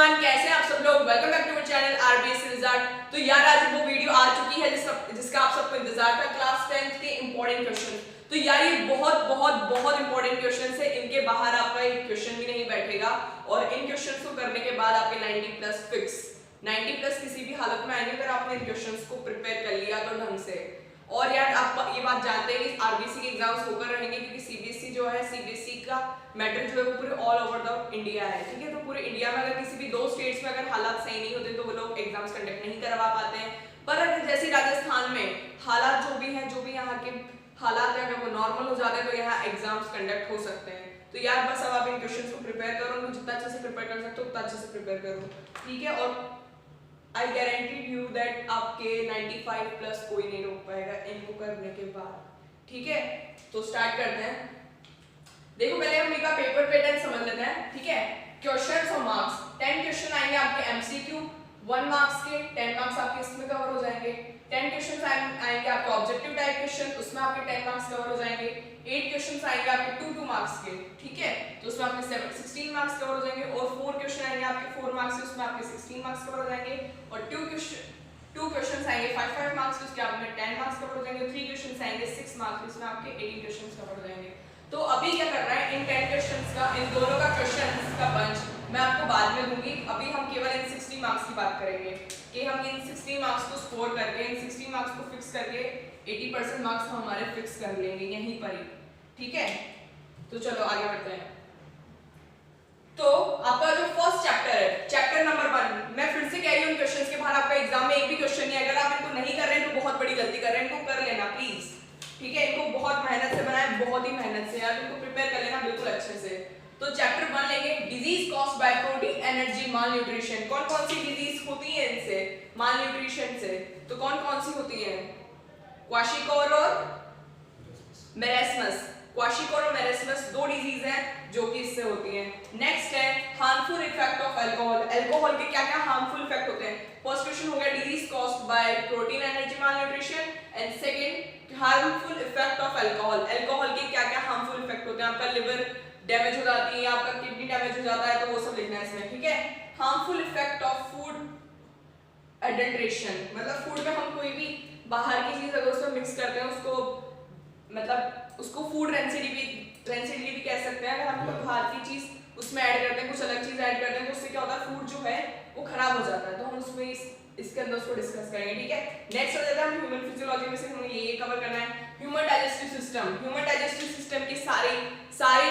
Everyone, कैसे हैं आप सब लोग। Welcome back to my channel RBS result. तो यार आज वो वीडियो आ चुकी है जिसका आप सबको इंतजार था, क्लास 10th के इंपॉर्टेंट क्वेश्चन। तो यार ये बहुत बहुत बहुत इंपॉर्टेंट क्वेश्चन है, इनके बाहर आपका एक क्वेश्चन भी नहीं बैठेगा और इन क्वेश्चन को करने के बाद आपके 90 प्लस फिक्स, 90 प्लस किसी भी हालत में आएंगे अगर आपने इन क्वेश्चन को प्रिपेयर कर लिया तो ढंग से। और यार आप ये बात जानते हैं कि आरबीसी के एग्जाम्स होकर रहेंगे क्योंकि सीबीएसई जो है, सीबीएसई का मैटर जो है वो पूरे ऑल ओवर द इंडिया है, ठीक है। तो पूरे इंडिया में अगर किसी भी दो स्टेट्स में अगर हालात सही नहीं होते तो वो लोग एग्जाम्स कंडक्ट नहीं करवा पाते हैं। पर अगर जैसे राजस्थान में हालात जो भी हैं, जो भी यहाँ के हालात है, अगर वो नॉर्मल हो जाते हैं तो यहाँ एग्जाम्स कंडक्ट हो सकते हैं। तो यार बस अब आप इन क्वेश्चंस को प्रिपेयर करो, मैं जितना अच्छे से प्रिपेयर कर सकते हो उतना अच्छे से प्रिपेयर करो, ठीक है। और आई गारंटी यू दैट आपके 95 प्लस कोई नहीं रोक पाएगा इनको करने के बाद, ठीक है। तो स्टार्ट करते हैं। देखो पहले हम इनका पेपर पैटर्न समझ लेते हैं, ठीक है। क्वेश्चंस और मार्क्स, 10 क्वेश्चन आएंगे आपके एमसीक्यू 1 मार्क्स के, 10 मार्क्स आपके इसमें कवर हो जाएंगे। 10 क्वेश्चंस आएंगे आपके ऑब्जेक्टिव टाइप क्वेश्चन, उसमें आपके 10 मार्क्स कवर हो जाएंगे। 8 क्वेश्चंस आएंगे आपके 2 मार्क्स के, ठीक है, तो उसमें आपके 16 मार्क्स कवर हो जाएंगे। और 4 क्वेश्चन आएंगे आपके 4 मार्क्स के, उसमें आपके 16 मार्क्स कवर हो जाएंगे। और 2 क्वेश्चंस आएंगे 5 मार्क्स के, उसके आपके 10 मार्क्स कवर हो जाएंगे। 3 क्वेश्चंस आएंगे 6 मार्क्स के, उसमें आपके 18 क्वेश्चंस कवर हो जाएंगे। तो अभी क्या करना है, इन 10 क्वेश्चंस का, इन दोनों का क्वेश्चंस का बंच मैं आपको बाद में दूंगी। अभी हम केवल इन 60 मार्क्स की बात करेंगे कि हम इन 60 मार्क्स को स्कोर करके, इन 60 मार्क्स को फिक्स करके 80% मार्क्स हम हमारे फिक्स कर लेंगे यहीं पर ही, ठीक है। तो चलो आगे बढ़ते हैं। तो आपका जो फर्स्ट चैप्टर है, चैप्टर नंबर 1, मैं फिर से कह रही हूँ क्वेश्चंस के बाहर आपका एग्जाम में एक भी क्वेश्चन नहीं है। अगर आप इनको नहीं कर रहे हैं तो बहुत बड़ी गलती कर रहे हैं, इनको कर लेना प्लीज, ठीक है। इनको बहुत मेहनत से बनाए, बहुत ही मेहनत से यार, इनको प्रिपेयर कर लेना बिल्कुल अच्छे से। तो चैप्टर 1 लेंगे, disease caused by protein energy mall nutrition. कौन कौन सी डिजीज होती है इनसे, माल न्यूट्रिशन से? तो कौन कौन सी होती है? क्वाशिकोर और मेरेस्मस। क्वाशिकोर और मेरेस्मस दो डिजीज हैं जो कि इससे होती हैं। नेक्स्ट है harmful effect of alcohol. Alcohol के क्या क्या हार्मफुल इफेक्ट होते हैं? फर्स्ट क्वेश्चन हो गया disease caused by protein energy mall nutrition, and second harmful effect of alcohol. Alcohol के क्या क्या हार्मफुल इफेक्ट होते हैं? आपका लिवर डैमेज हो जाती है, आपका किडनी डैमेज हो जाता है, तो वो सब लिखना है इसमें, ठीक है। Harmful effect of food adulteration, मतलब फूड में हम कोई भी बाहर की चीज अगर उसमें मिक्स करते हैं उसको, मतलब उसको फूड रेंसिडिटी भी कह सकते हैं। अगर हम कोई बाहर की चीज उसमें ऐड करते हैं, कुछ अलग चीज ऐड करते हैं, तो उससे क्या होता है, फूड जो है वो खराब हो जाता है। तो हम उसमें इसके अंदर उसको डिस्कस करेंगे, ठीक है। नेक्स्ट आ जाता है ह्यूमन फिजियोलॉजी में से हमें ये कवर करना है, human digestive system. Human digestive system के सारे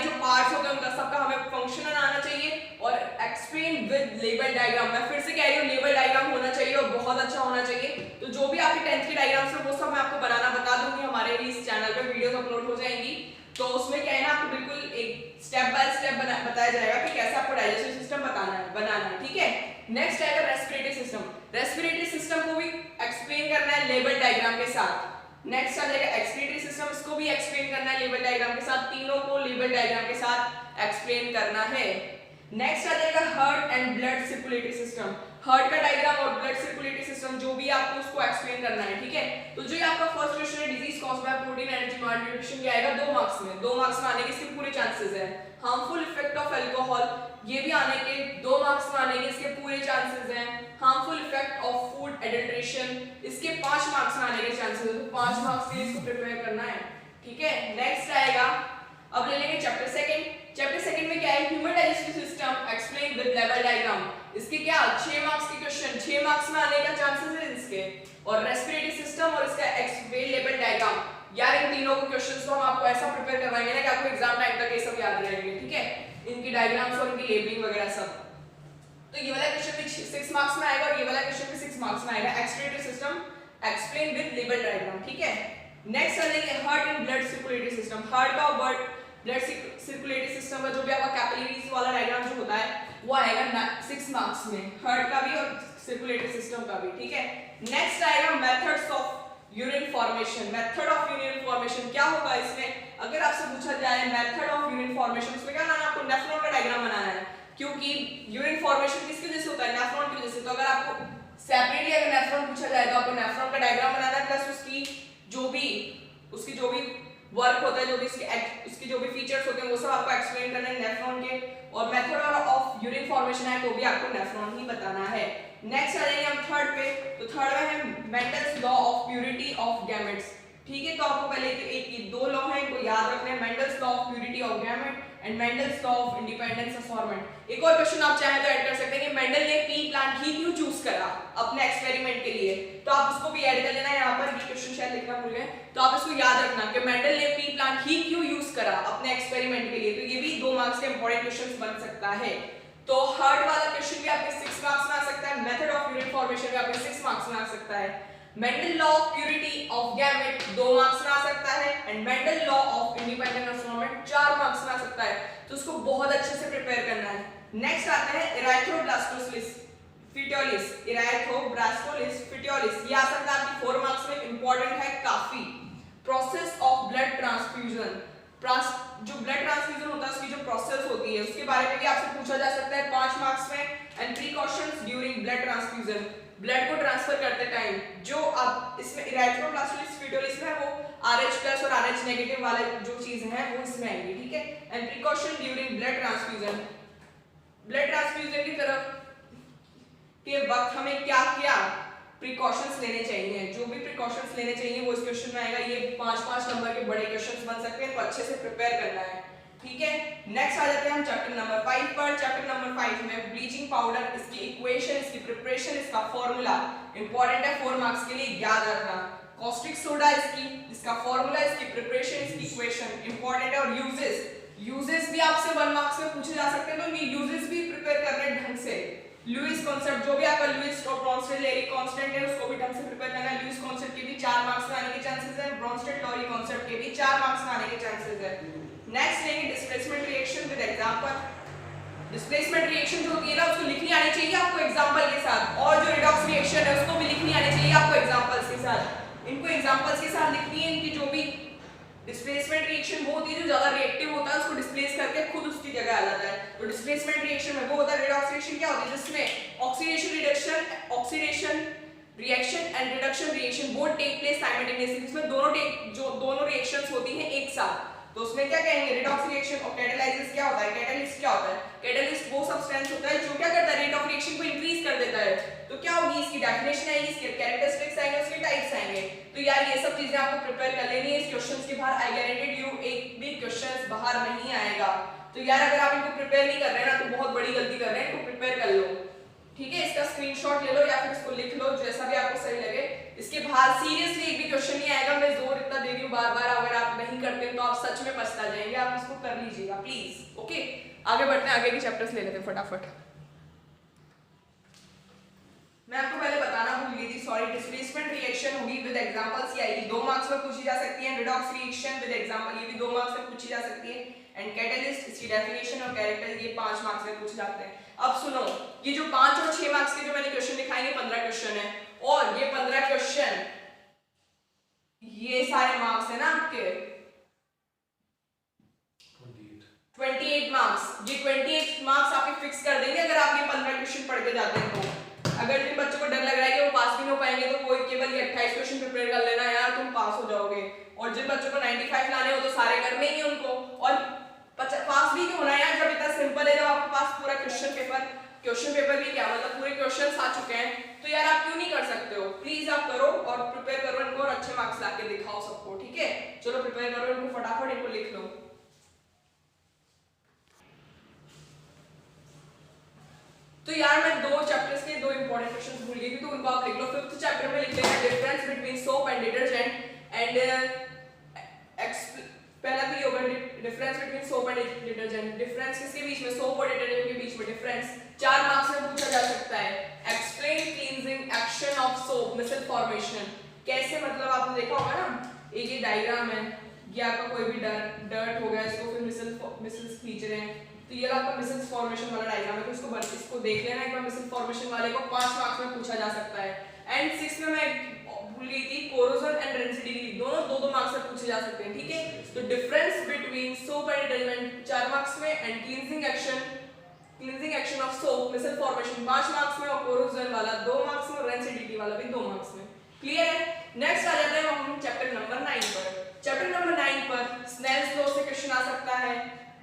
जो पार्ट्स होते हैं उनका सबका हमें फंक्शन आना चाहिए और एक्सप्लेन विद लेबल डायग्राम। मैं फिर से कह रही हूँ लेबल डायग्राम होना चाहिए और बहुत अच्छा होना चाहिए। तो जो भी आपके 10th के डायग्राम्स है वो सब मैं आपको बनाना बता दूंगी, हमारे इस चैनल पे वीडियोस अपलोड हो जाएंगी। तो उसमें क्या है ना, आपको बिल्कुल एक स्टेप बाय स्टेप बताया जाएगा कि कैसे आपको डाइजेस्टिव सिस्टम बनाना है, ठीक है। नेक्स्ट आएगा रेस्पिरेटरी सिस्टम। रेस्पिरेटरी सिस्टम को भी एक्सप्लेन करना है लेबल डायग्राम के साथ। नेक्स्ट आ जाएगा एक्सक्रीटरी सिस्टम, इसको भी एक्सप्लेन करना है लेबल डायग्राम के साथ। तीनों को लेबल डायग्राम के साथ एक्सप्लेन करना है। नेक्स्ट आ जाएगा heart and blood circulatory system. Heart का डायग्राम और ब्लड सर्कुलेटरी सिस्टम जो भी आपको उसको एक्सप्लेन करना है, ठीक है। तो जो ये आपका फर्स्ट क्वेश्चन है disease caused by protein energy mall nutrition, ये आएगा 2 मार्क्स में। 2 मार्क्स में आने के इसके पूरे चांसेस हैं। हार्मफुल इफेक्ट ऑफ अल्कोहल, ये भी आने के 2 मार्क्स में आने के इसके पूरे चांसेस हैं। Harmful effect of food adulteration, इसके 5 मार्क्स में आने के चांसेस हैं। तो 5 मार्क्स के लिए इसको प्रिपेयर करना है, ठीक है। नेक्स्ट आएगा, अब ले लेंगे चैप्टर 2। चैप्टर 2 में क्या है, human digestive system explain with level diagram. इसके क्या 6 मार्क्स के क्वेश्चन, 6 मार्क्स में आने का चांसेस है इसके। और रेस्पिरेटरी सिस्टम और इसका एक्सप्लेन लेवल डायग्राम, यार इन तीनों को क्वेश्चंस को हम आपको ऐसा प्रिपेयर करवाएंगे ना कि आपको एग्जाम टाइम तक ये सब याद रहेंगे, ठीक है। इनकी डायग्राम्स और इनकी लेबलिंग वगैरह सब। तो ये वाला क्वेश्चन भी 6 मार्क्स में आएगा और ये वाला क्वेश्चन भी 6 मार्क्स में आएगा। Explanatory system explain with label diagram, ठीक है। नेक्स्ट आ जाएगा heart and blood circulatory system. Heart का और ब्लड सर्कुलेटरी सिस्टम का जो भी आपका कैपिलरीज वाला डायग्राम जो होता है वो आएगा 6 मार्क्स में, हार्ट का भी और सर्कुलेटरी सिस्टम का भी, ठीक है। नेक्स्ट आएगा methods of urine formation. Method of urine formation क्या होगा इसमें, अगर आपसे पूछा जाए मेथड ऑफ यूरिन फॉर्मेशन, उसमें क्या बनाना है आपको, नेफ्रॉन का डायग्राम बनाना है। क्योंकि यूरिन फॉर्मेशन किसकी वजह से होता है, नेफ्रॉन की वजह से। तो अगर आपको सेपरेटली अगर नेफ्रॉन पूछा जाए तो आपको नेफ्रॉन का डायग्राम बनाना है, प्लस उसकी जो भी वर्क होता है, जो भी इसके जो भी फीचर्स होते हैं वो सब आपको एक्सप्लेन करना है नेफ्रॉन के, और मेथड ऑफ यूरिन फॉर्मेशन है तो भी आपको नेफ्रॉन ही बताना है। नेक्स्ट आ जाएंगे हम थर्ड पे, तो थर्ड में है Mendel's law of purity of gametes. ठीक है, तो आपको पहले एक दो लॉ है, इनको याद रखना है, Mendel's law of purity of gamete and Mendel's law of independence assortment. एक और क्वेश्चन आप चाहे तो ऐड कर सकते हैं कि मेंडल ने पी प्लांट ही क्यों चूज करा अपने एक्सपेरिमेंट के लिए, तो आप उसको भी ऐड कर लेना यहाँ पर, ये क्वेश्चन शायद लिखना भूल गए, तो आप इसको याद रखना कि मेंडल ने पी प्लांट ही क्यों यूज करा अपने एक्सपेरिमेंट के लिए, तो ये भी 2 मार्क्स के इंपॉर्टेंट क्वेश्चन बन सकता है। तो हार्ड वाला क्वेश्चन भी आपके 6 मार्क्स में आ सकता है, मेथड ऑफ यूरिन फॉर्मेशन भी आपके 6 मार्क्स में आ सकता है, Mendel law of purity of gamete 2 marks में आ सकता है, and Mendel law of independent assortment 4 marks में आ सकता है, तो उसको बहुत अच्छे से प्रिपेयर करना है। नेक्स्ट आते हैं इराथ्रोब्लास्टोसिस फिटियोलिस, इराथ्रोब्लास्टोसिस फिटियोलिस, ये आ सकता है आपकी 4 मार्क्स में, इंपॉर्टेंट है काफी। प्रोसेस ऑफ ब्लड ट्रांसफ्यूजन, जो ब्लड ट्रांसफ्यूजन होता है उसकी जो प्रोसेस होती है उसके बारे में भी आपसे पूछा जा सकता है 5 मार्क्स में, and precautions during blood transfusion, blood को ट्रांसफर करते टाइम जो आप इसमें इराथ्रोब्लास्टोसिस फिटियोलिस में वो RH+ और RH नेगेटिव वाले जो चीजें हैं वो इसमें आएंगी, ठीक है। And precaution during blood transfusion, blood transfusion की तरफ के वक्त हमें क्या क्या प्रिकॉशंस लेने चाहिए, जो भी प्रिकॉशंस लेने चाहिए वो इस क्वेश्चन में आएगा। ये 5-5 नंबर के बड़े क्वेश्चंस बन सकते हैं, तो अच्छे से प्रिपेयर करना है, ठीक है। नेक्स्ट आ जाते हैं हम चैप्टर नंबर 5 पर। चैप्टर नंबर 5 में ब्लीचिंग पाउडर, इसकी इक्वेशन, इसकी प्रिपरेशन, इसका फॉर्मूला इंपॉर्टेंट है 4 मार्क्स के लिए, याद रखना। कॉस्टिक सोडा इसका फॉर्मूला, इसकी प्रिपरेशन, इसकी इक्वेशन इंपॉर्टेंट है, और यूजेस भी आपसे 1 मार्क्स में पूछे जा सकते हैं, तो ये यूजेस भी प्रिपेयर करने ढंग से। लुईस कॉन्सेप्ट, जो भी आपका लुईस और ब्रॉन्स्टेड-लॉरी कांस्टेंट है उसको भी ढंग से प्रिपेयर करना है। लुईस कॉन्सेप्ट के भी 4 मार्क्स में आने के चांसेस है, ब्रॉन्स्टेड-लॉरी कांसेप्ट के भी 4 मार्क्स में आने के चांसेस है। नेक्स्ट लेंगे displacement reaction with example. Displacement reaction जो होती है ना उसको लिखनी आनी चाहिए आपको एग्जांपल के साथ, और जो रिडॉक्स रिएक्शन है उसको भी लिखनी आनी चाहिए आपको एग्जांपल्स के साथ। इनको एग्जांपल्स के साथ लिखनी है। इनकी जो भी डिस्प्लेसमेंट रिएक्शन वो होती है जो ज्यादा रिएक्टिव होता है उसको डिस्प्लेस करके खुद उसकी जगह आ जाता है, तो डिस्प्लेसमेंट रिएक्शन में वो होता है। रिडॉक्स रिएक्शन क्या होती है जिसमें oxidation reaction and reduction reaction both take place simultaneously, जिसमें दोनों रिएक्शंस होती हैं एक साथ, तो उसमें क्या कहेंगे रिडॉक्स रिएक्शन। और कैटालाइसिस क्या होता है, कैटालिस्ट क्या होता है, कैटालिस्ट वो सब्सटेंस होता है जो क्या करता है रेट ऑफ रिएक्शन को इंक्रीज कर देता है। तो क्या होगी इसकी डेफिनेशन आएगी, इसके कैरेक्टरिस्टिक्स आएंगे, उसके टाइप्स आएंगे। तो यार ये सब चीजें आपको प्रिपेयर कर लेनी है। इस क्वेश्चंस के बाहर आई गारंटेड यू एक भी क्वेश्चंस बाहर नहीं आएगा। तो यार अगर आप इनको प्रिपेयर नहीं कर रहे हैं ना तो बहुत बड़ी गलती कर रहे हैं, इनको प्रिपेयर कर लो, ठीक है। इसका स्क्रीनशॉट ले लो या फिर इसको लिख लो, जैसा भी आपको सही लगे। इसके बाहर सीरियसली एक भी क्वेश्चन नहीं आएगा, मैं जोर इतना दे रही हूँ बार-बार, अगर आप नहीं करते तो आप सच में पछता जाएंगे। आप इसको कर लीजिएगा प्लीज, ओके। आगे बढ़ते हैं, आगे के चैप्टर्स ले लेते हैं फटाफट। मैं आपको पहले बताना भूल गई थी, सॉरी। डिस्प्लेसमेंट रिएक्शन होगी विद एग्जांपल्स, ये आएगी 2 मार्क्स में पूछी जा सकती है। रिडॉक्स रिएक्शन विद एग्जांपल, ये भी 2 मार्क्स में पूछी जा सकती है। एंड कैटलिस्ट, इसकी डेफिनेशन और कैरेक्टर, ये 5 मार्क्स में पूछे जाते हैं। अब सुनो, ये जो 5 और 6 मार्क्स के जो मैंने क्वेश्चन दिखाएंगे 15 क्वेश्चन है, और ये 15 क्वेश्चन ये सारे मार्क्स है ना आपके 28 मार्क्स। ये 28 मार्क्स आपके फिक्स कर देंगे अगर आप ये 15 क्वेश्चन पढ़ के जाते हैं तो। अगर जिन बच्चों को डर लग रहा है कि वो पास भी नहीं हो पाएंगे तो वो केवल ये 28 क्वेश्चन प्रिपेयर कर लेना यार, तुम पास हो जाओगे। और जिन बच्चों को 95 लाने हो तो सारे करने ही उनको, और पास भी क्यों होना यार, जब इतना सिंपल है, जब आपके पास पूरा क्वेश्चन पेपर भी क्या मतलब पूरे क्वेश्चंस आ चुके हैं, तो यार आप क्यों नहीं कर सकते हो। प्लीज आप करो और प्रिपेयर करो इनको, और अच्छे मार्क्स लाके दिखाओ सबको, ठीक है। चलो प्रिपेयर करो इनको फटाफट, इनको लिख लो। तो यार मैं 2 चैप्टर्स के 2 इंपॉर्टेंट क्वेश्चंस भूल गई थी, तो उनको आप लिख लो। 5th चैप्टर में लिख लेना difference between soap and detergent, and पहला तो ये होगा difference between soap and detergent. Difference किसके बीच में, सोप और डिटर्जेंट के बीच में डिफरेंस। 4 मार्क्स में पूछा जा सकता है। Explain cleansing action of soap micelle formation, कैसे मतलब आपने देखा होगा ना, ये डायग्राम है, ये आपका कोई भी डर्ट हो गया, इसको फिर मिसल्स खींच रहे हैं, तो ये आपका मिसल्स फॉर्मेशन वाला डायग्राम है, तो इसको देख लेना एक बार। मिसल फॉर्मेशन वाले को 5 मार्क्स में पूछा जा सकता है। एंड 6 में मैं भूल गई थी, कोरोजन एंड रेंसिडिटी, दोनों 2-2 मार्क्स में पूछे जा सकते हैं, ठीक है। तो difference between soap and detergent 4 marks में, and cleansing action of soap micelle formation 5 marks में, और कोरोजन वाला 2 मार्क्स में, और रेंसिडिटी वाला भी 2 मार्क्स में। क्लियर है। नेक्स्ट आ जाते हैं हम चैप्टर नंबर 9 पर। चैप्टर नंबर 9 पर स्नेल्स लॉ से क्वेश्चन आ सकता है।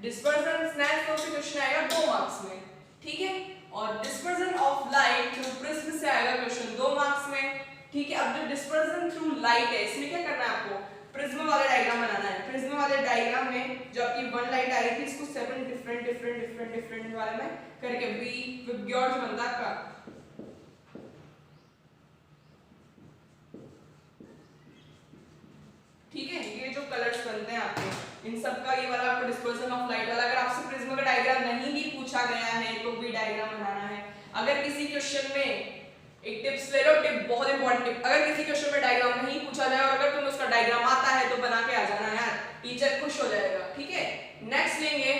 डिस्पर्जन स्नेल्स लॉ से क्वेश्चन आएगा 2 मार्क्स में, ठीक है। और dispersion of light through prism से आएगा क्वेश्चन 2 मार्क्स में, ठीक है। अब जो डिस्पर्जन थ्रू लाइट है इसमें क्या करना है आपको, प्रिज्म वाला डायग्राम बनाना है। प्रिज्म वाले डायग्राम में जो आपकी वन लाइट आ रही थी इसको 7 डिफरेंट वाले में करके बी विबग्योर्ड बनता का, ठीक है। ये जो कलर्स बनते हैं आपके इन सब का ये वाला आपको डिस्पर्जन ऑफ लाइट वाला, अगर आपसे प्रिज्म का डायग्राम नहीं भी पूछा गया है तो भी डायग्राम बनाना है। अगर किसी क्वेश्चन में एक टिप्स ले लो, टिप बहुत इंपॉर्टेंट टिप, अगर किसी क्वेश्चन में डायग्राम नहीं पूछा जाए और अगर तुम्हें उसका डायग्राम आता है तो बना के आ जाना यार, टीचर खुश हो जाएगा, ठीक है। नेक्स्ट लेंगे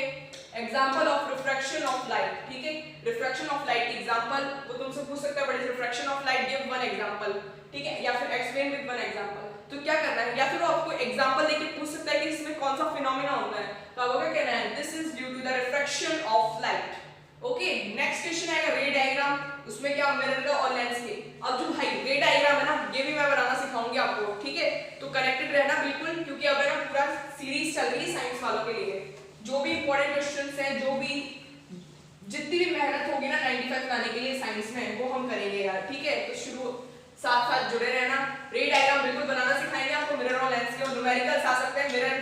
example of refraction of light, ठीक है। रिफ्रैक्शन ऑफ लाइट एग्जांपल वो तुमसे पूछ सकता है, what is refraction of light, give one example, ठीक है, या फिर एक्सप्लेन विद वन एग्जांपल। तो क्या करना है, या फिर वो आपको एग्जांपल देके पूछ सकता है कि इसमें कौन सा फिनोमेना होता है, तो आपको क्या कहना है, this is due to the refraction of light, okay. Next question आएगा रे डायग्राम, उसमें क्या मिरर का और लेंस के। अब जो भाई रे डायग्राम है ना ये भी मैं बनाना सिखाऊंगी आपको, ठीक है। तो कनेक्टेड रहना बिल्कुल, क्योंकि अब है ना पूरा सीरीज चल रही है साइंस वालों के लिए। जो भी इंपॉर्टेंट क्वेश्चंस हैं, जो भी जितनी भी मेहनत होगी ना 95 लाने के लिए साइंस में वो हम करेंगे यार, ठीक है। तो शुरू साथ साथ जुड़े रहना। रे डायग्राम बिल्कुल बनाना सिखाएंगे आपको, मिरर और लेंस के, और न्यूमेरिकल्स आ सकते हैं मिरर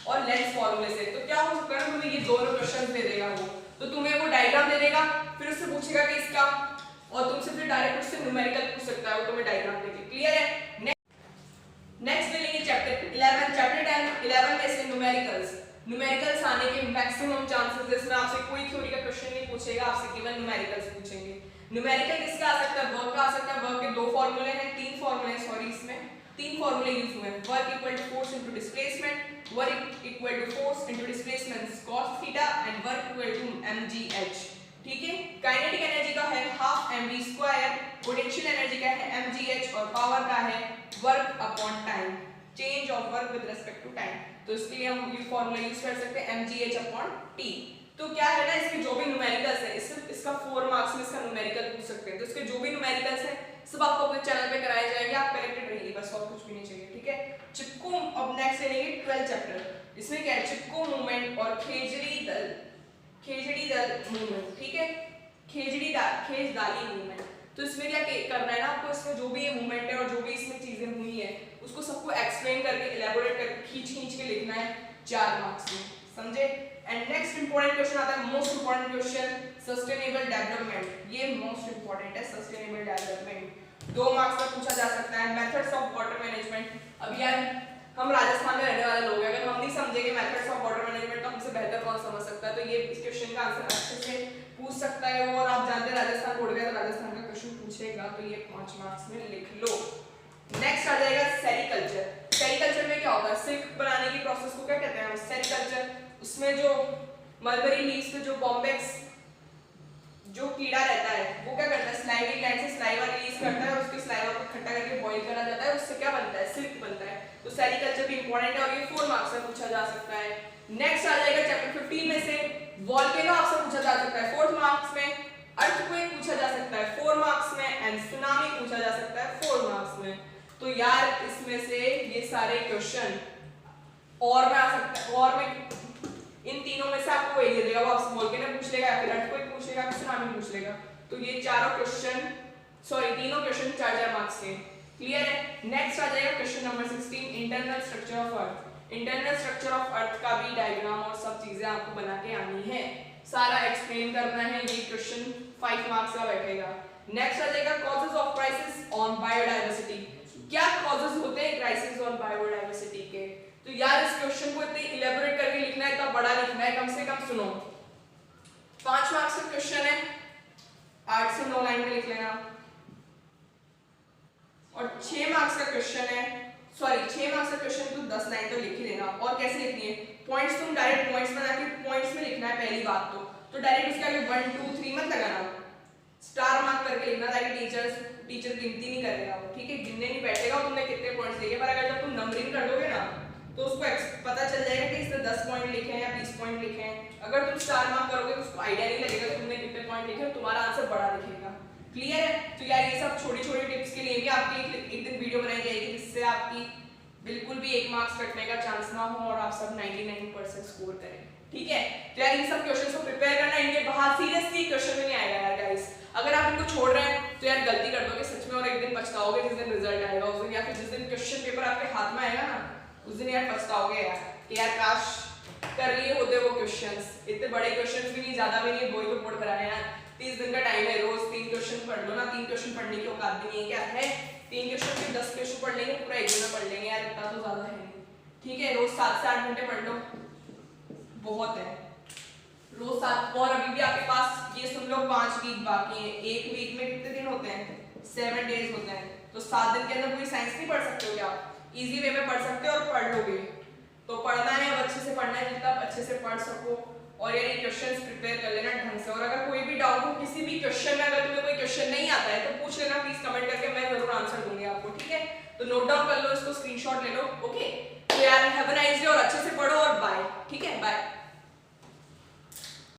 और लेंस फॉर्मूले से। तो क्या हो सकता है तुम्हें ये दोनों क्वेश्चंस दे देगा वो, तो तुम्हें वो डायग्राम दे देगा, फिर उससे पूछेगा कि इसका, और तुमसे फिर डायरेक्ट उससे न्यूमेरिकल पूछ सकता है वो तुम्हें डायग्राम देके, क्लियर है। नेक्स्ट ले लेंगे चैप्टर 11, चैप्टर 10 11 में से न्यूमेरिकल्स। न्यूमेरिकल्स आने के मैक्सिमम चांसेस है, इसमें आपसे कोई थ्योरी का क्वेश्चन नहीं पूछेगा, आपसे केवल न्यूमेरिकल्स पूछेंगे। न्यूमेरिकल किसका आ सकता है, वर्क का आ सकता है। वर्क के 2 फार्मूले हैं, 3 फार्मूले सॉरी, इसमें 3 फार्मूले यूज हुए हैं। Work equal to force into displacement, work equal to force into displacement cos theta and work equal to mgh, ठीक है। काइनेटिक एनर्जी का है हाफ mv², पोटेंशियल एनर्जी का है mgh, और पावर का है work upon time, change of work with respect to time. तो इसके लिए हम ये फार्मूला यूज कर सकते हैं mgh अपॉन t। तो क्या है ना, इसके जो भी न्यूमेरिकल्स है इसका 4 मार्क्स में इसका न्यूमेरिकल पूछ सकते हैं। तो इसके जो भी न्यूमेरिकल्स है सब आपको अपने चैनल पे कराए जाएंगे, आप कनेक्टेड रहिए, बस और कुछ भी नहीं चाहिए, ठीक है। चिपको, अब नेक्स्ट लेंगे 12 चैप्टर, इसमें क्या है, चिपको मूवमेंट और खेजड़ी दल मूवमेंट, ठीक है। खेजदाली मूवमेंट। तो इसमें क्या करना है ना आपको, इसमें जो भी ये मूवमेंट है और जो भी इसमें चीजें हुई है उसको सबको एक्सप्लेन करके इलैबोरेट करके खींच के लिखना है 4 मार्क्स में, समझे। एंड नेक्स्ट इंपॉर्टेंट क्वेश्चन आता है, most important question, sustainable development. ये मोस्ट इंपॉर्टेंट है, सस्टेनेबल डेवलपमेंट 2 मार्क्स में पूछा जा सकता है। Methods of water management. अब यार हम राजस्थान में रहने वाले लोग हैं, अगर हम नहीं समझेंगे मेथड्स ऑफ वाटर मैनेजमेंट तो हमसे बेहतर कौन समझ सकता है। तो ये इस क्वेश्चन का आंसर अच्छे से पूछ सकता है वो, और आप जानते हैं राजस्थान बोर्ड का राजस्थान का क्वेश्चन पूछेगा, तो ये 5 मार्क्स में लिख लो। नेक्स्ट आ जाएगा सेरीकल्चर। सेरीकल्चर में क्या होगा, सिल्क बनाने की प्रोसेस को क्या कहते हैं, सेरीकल्चर। उसमें जो मलबरी लीव्स पे जो बॉम्बेक्स जो कीड़ा रहता है वो क्या करता है, स्लाइवा ग्लैंड से स्लाइवा रिलीज करता है और उसके स्लाइवा को इकट्ठा करके बॉईल करा जाता है, उससे क्या बनता है, सिल्क बनता है। तो सेरीकल्चर भी इंपॉर्टेंट है और ये 4 मार्क्स में पूछा जा सकता है। नेक्स्ट आ जाएगा चैप्टर 15 में से वोल्केनो आपसे पूछा जा सकता है 4 मार्क्स में, अर्थक्वेक पूछा जा सकता है 4 मार्क्स में, एंड सुनामी पूछा जा सकता है 4 मार्क्स में। तो यार इसमें से ये सारे क्वेश्चन और में आ सकता है, और में इन तीनों में से आपको वही दे देगा, वो आपसे वोल्केनो पूछ लेगा या फिर अर्थक्वेक पूछ लेगा या सुनामी पूछ लेगा। तो ये चारों क्वेश्चन तीनों क्वेश्चन 4-4 मार्क्स के, क्लियर है। नेक्स्ट आ जाएगा question number 16, internal structure of earth. Internal structure of earth का भी डायग्राम और सब चीजें आपको बना के आनी है, सारा एक्सप्लेन करना है। ये क्वेश्चन 5 मार्क्स का बैठेगा। नेक्स्ट आ जाएगा causes of crisis on biodiversity. क्या कॉजेस होते हैं क्राइसिस ऑन बायोडायवर्सिटी के। तो यार इस क्वेश्चन को इतने इलैबोरेट करके लिखना है, इतना बड़ा लिखना है, कम से कम सुनो 5 मार्क्स का क्वेश्चन है, 8 से 9 लाइन में लिख लेना। और 6 मार्क्स का क्वेश्चन है, 6 मार्क्स का क्वेश्चन तो 10 लाइन तो लिख ही लेना। और कैसे लिखनी है, पॉइंट्स तुम डायरेक्ट पॉइंट्स बना के पॉइंट्स में लिखना है पहली बात तो डायरेक्ट उसके आगे 1 2 3 मत लगाना, स्टार मार्क करके लिखना ताकि टीचर गिनती नहीं करेगा वो, ठीक है। गिनने नहीं बैठेगा तुमने कितने पॉइंट्स लिखे, पर अगर जब तुम नंबरिंग कर दोगे ना तो उसको पता चल जाएगा कि इसने 10 पॉइंट लिखे हैं या 20 पॉइंट लिखे हैं। अगर तुम स्टार मार्क करोगे तो उसको आइडिया नहीं लगेगा तुमने कितने पॉइंट लिखे हैं, तुम्हारा आंसर बड़ा दिखेगा, क्लियर है। तो यार ये सब छोटी छोटी टिप्स के लिए भी आपकी एक दिन वीडियो बनाई जाएगी जिससे आपकी बिल्कुल भी 1 मार्क्स कटने का चांस ना हो और आप सब 99% स्कोर करें, ठीक है। तो यार इन सब क्वेश्चंस को प्रिपेयर करना, इनके बाहर सीरियसली क्वेश्चन में नहीं आएगा यार गाइस। अगर आप इनको छोड़ रहे हैं तो यार गलती कर दोगे सच में, और एक दिन पछताओगे जिस दिन रिजल्ट आएगा उस दिन, या फिर जिस दिन क्वेश्चन पेपर आपके हाथ में आएगा ना उस दिन यार पछताओगे यार कि यार काश कर लिए होते वो क्वेश्चंस। इतने बड़े क्वेश्चंस भी नहीं, ज्यादा भी नहीं, वही तो बोर्ड कराए यार। 30 दिन का टाइम है, रोज 3 क्वेश्चन पढ़ लो ना। 3 क्वेश्चन पढ़ने की औकात भी नहीं है, क्या है 3 क्वेश्चन भी 10 क्वेश्चन पढ़ लेंगे, पूरा एक दिन में पढ़ लेंगे यार, इतना तो ज्यादा है नहीं, ठीक है। रोज 7 से 8 घंटे पढ़ लो, बहुत है रोज 7। और अभी भी आपके पास ये सुन लो 5 वीक बाकी है। एक वीक में कितने दिन होते हैं? 7 डेज होते हैं। तो 7 दिन के अंदर पूरी साइंस नहीं पढ़ सकते हो क्या? इजी वे में पढ़ सकते हो और पढ़ लोगे। तो पढ़ना है, अब अच्छे से पढ़ना है, जितना आप अच्छे से पढ़ सको। और ये क्वेश्चंस प्रिपेयर कर लेना ढंग से। और अगर कोई भी डाउट हो किसी भी क्वेश्चन में, अगर तुम्हें कोई क्वेश्चन नहीं आता है तो पूछ लेना प्लीज कमेंट करके, मैं जरूर आंसर दूंगी आपको, ठीक है। तो नोट डाउन कर लो, इसको स्क्रीनशॉट ले लो, ओके। तो यार हैव अ नाइस डे और अच्छे से पढ़ो और बाय, ठीक है, बाय।